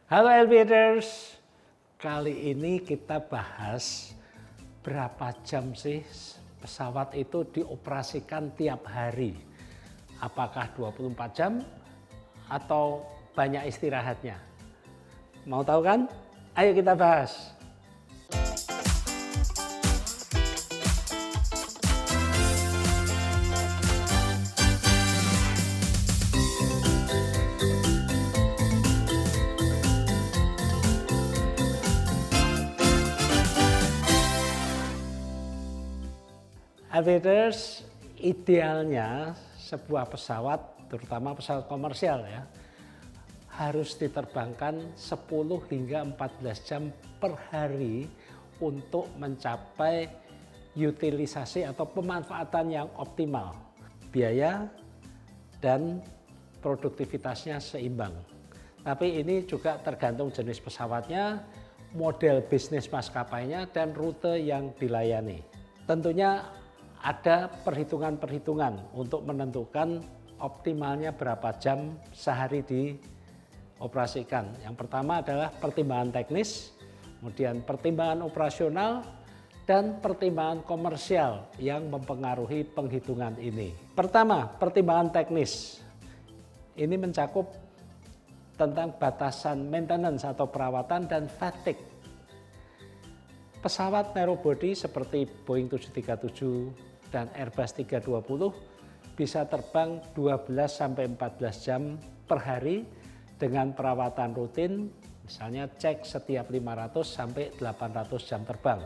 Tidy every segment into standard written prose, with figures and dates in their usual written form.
Halo Aviators, kali ini kita bahas berapa jam sih pesawat itu dioperasikan tiap hari. Apakah 24 jam atau banyak istirahatnya? Mau tahu kan? Ayo kita bahas. Aviators, idealnya sebuah pesawat, terutama pesawat komersial ya, harus diterbangkan 10 hingga 14 jam per hari untuk mencapai utilisasi atau pemanfaatan yang optimal. Biaya dan produktivitasnya seimbang. Tapi ini juga tergantung jenis pesawatnya, model bisnis maskapainya, dan rute yang dilayani. Tentunya ada perhitungan-perhitungan untuk menentukan optimalnya berapa jam sehari dioperasikan. Yang pertama adalah pertimbangan teknis, kemudian pertimbangan operasional, dan pertimbangan komersial yang mempengaruhi penghitungan ini. Pertama, pertimbangan teknis. Ini mencakup tentang batasan maintenance atau perawatan dan fatigue. Pesawat narrowbody seperti Boeing 737 dan Airbus 320 bisa terbang 12-14 jam per hari dengan perawatan rutin, misalnya cek setiap 500-800 jam terbang.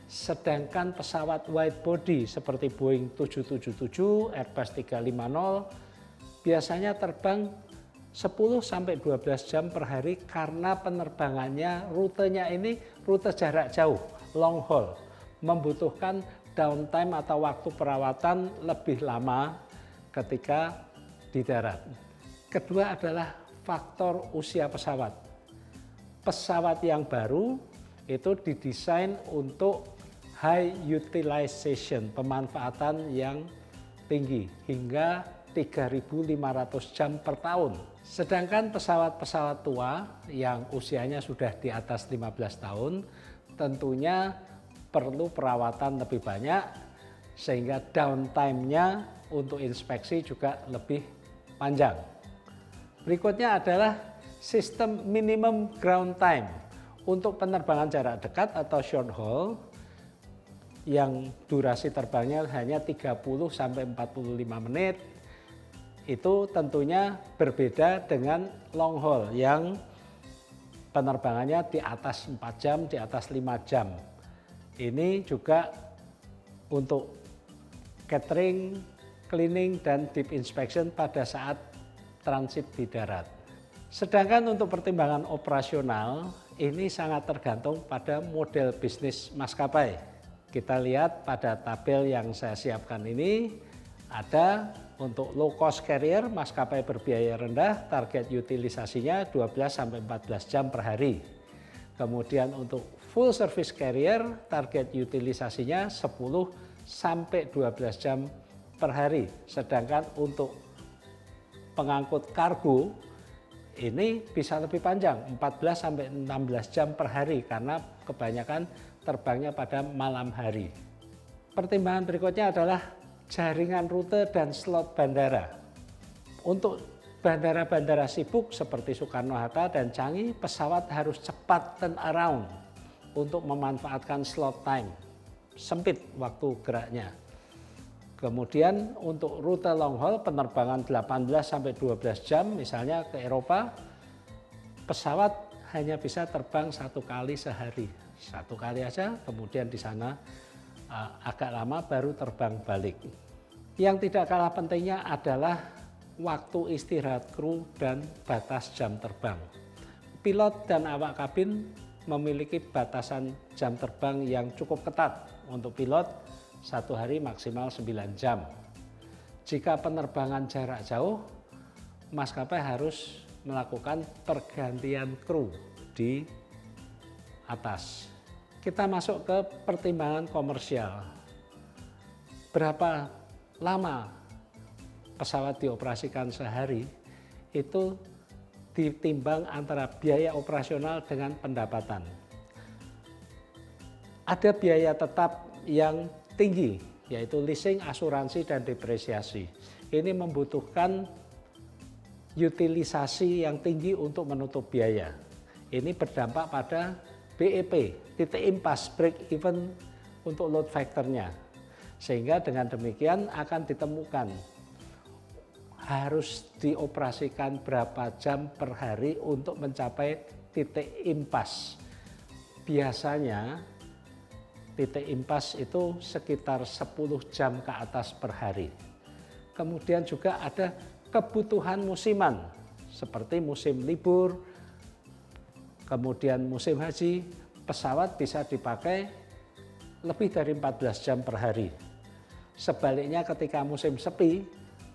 Sedangkan pesawat widebody seperti Boeing 777, Airbus 350 biasanya terbang 10-12 jam per hari karena penerbangannya rutenya ini rute jarak jauh, long haul, membutuhkan downtime atau waktu perawatan lebih lama ketika di darat. Kedua adalah faktor usia pesawat. Pesawat yang baru itu didesain untuk high utilization, pemanfaatan yang tinggi hingga 3.500 jam per tahun. Sedangkan pesawat-pesawat tua yang usianya sudah di atas 15 tahun tentunya perlu perawatan lebih banyak sehingga downtime-nya untuk inspeksi juga lebih panjang. Berikutnya adalah sistem minimum ground time untuk penerbangan jarak dekat atau short haul yang durasi terbangnya hanya 30-45 menit. Itu tentunya berbeda dengan long haul yang penerbangannya di atas 4 jam, di atas 5 jam. Ini juga untuk catering, cleaning, dan deep inspection pada saat transit di darat. Sedangkan untuk pertimbangan operasional, ini sangat tergantung pada model bisnis maskapai. Kita lihat pada tabel yang saya siapkan ini, ada untuk low cost carrier, maskapai berbiaya rendah, target utilisasinya 12-14 jam per hari. Kemudian untuk full service carrier, target utilisasinya 10-12 jam per hari. Sedangkan untuk pengangkut kargo, ini bisa lebih panjang, 14-16 jam per hari karena kebanyakan terbangnya pada malam hari. Pertimbangan berikutnya adalah jaringan rute dan slot bandara. Untuk bandara-bandara sibuk seperti Soekarno-Hatta dan Changi, pesawat harus cepat turn around untuk memanfaatkan slot time, sempit waktu geraknya. Kemudian untuk rute long haul penerbangan 18-12 jam misalnya ke Eropa, pesawat hanya bisa terbang 1 kali sehari. 1 kali aja, kemudian di sana agak lama baru terbang balik. Yang tidak kalah pentingnya adalah waktu istirahat kru dan batas jam terbang. Pilot dan awak kabin memiliki batasan jam terbang yang cukup ketat. Untuk pilot 1 hari maksimal 9 jam. Jika penerbangan jarak jauh, maskapai harus melakukan pergantian kru di atas. Kita masuk ke pertimbangan komersial. Berapa lama pesawat dioperasikan sehari? Itu ditimbang antara biaya operasional dengan pendapatan. Ada biaya tetap yang tinggi, yaitu leasing, asuransi, dan depresiasi. Ini membutuhkan utilisasi yang tinggi untuk menutup biaya. Ini berdampak pada BEP, titik impas, break even untuk load factor-nya. Sehingga dengan demikian akan ditemukan harus dioperasikan berapa jam per hari untuk mencapai titik impas. Biasanya titik impas itu sekitar 10 jam ke atas per hari. Kemudian juga ada kebutuhan musiman seperti musim libur, kemudian musim haji, pesawat bisa dipakai lebih dari 14 jam per hari. Sebaliknya ketika musim sepi,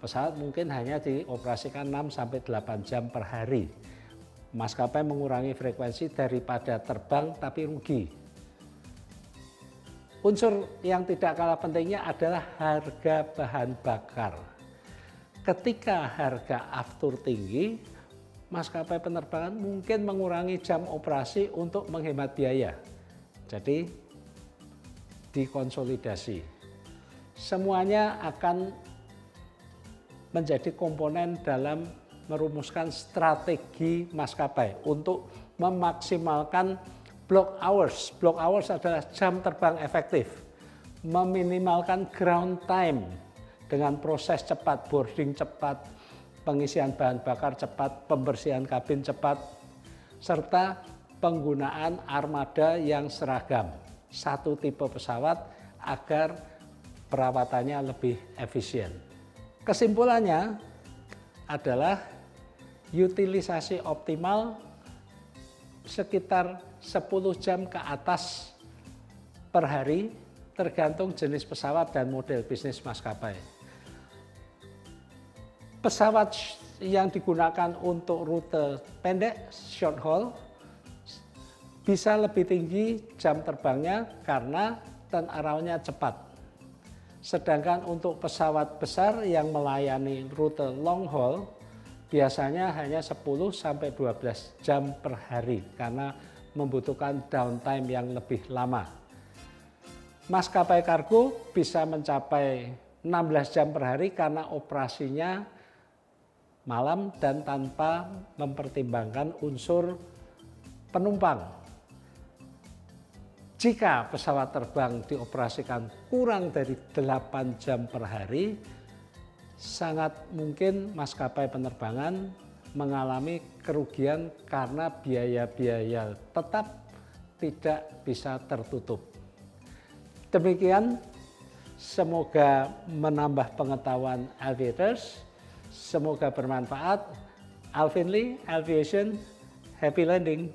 pesawat mungkin hanya dioperasikan 6-8 jam per hari. Maskapai mengurangi frekuensi daripada terbang tapi rugi. Unsur yang tidak kalah pentingnya adalah harga bahan bakar. Ketika harga aftur tinggi, maskapai penerbangan mungkin mengurangi jam operasi untuk menghemat biaya. Jadi dikonsolidasi. Semuanya akan menjadi komponen dalam merumuskan strategi maskapai untuk memaksimalkan block hours. Block hours adalah jam terbang efektif, meminimalkan ground time dengan proses cepat, boarding cepat, pengisian bahan bakar cepat, pembersihan kabin cepat, serta penggunaan armada yang seragam, satu tipe pesawat agar perawatannya lebih efisien. Kesimpulannya adalah utilisasi optimal sekitar 10 jam ke atas per hari tergantung jenis pesawat dan model bisnis maskapai. Pesawat yang digunakan untuk rute pendek, short haul, bisa lebih tinggi jam terbangnya karena turnaround-nya cepat. Sedangkan untuk pesawat besar yang melayani rute long haul biasanya hanya 10-12 jam per hari karena membutuhkan downtime yang lebih lama. Maskapai kargo bisa mencapai 16 jam per hari karena operasinya malam dan tanpa mempertimbangkan unsur penumpang. Jika pesawat terbang dioperasikan kurang dari 8 jam per hari, sangat mungkin maskapai penerbangan mengalami kerugian karena biaya-biaya tetap tidak bisa tertutup. Demikian, semoga menambah pengetahuan aviators, semoga bermanfaat. Alvin Lee, Aviation, happy landing.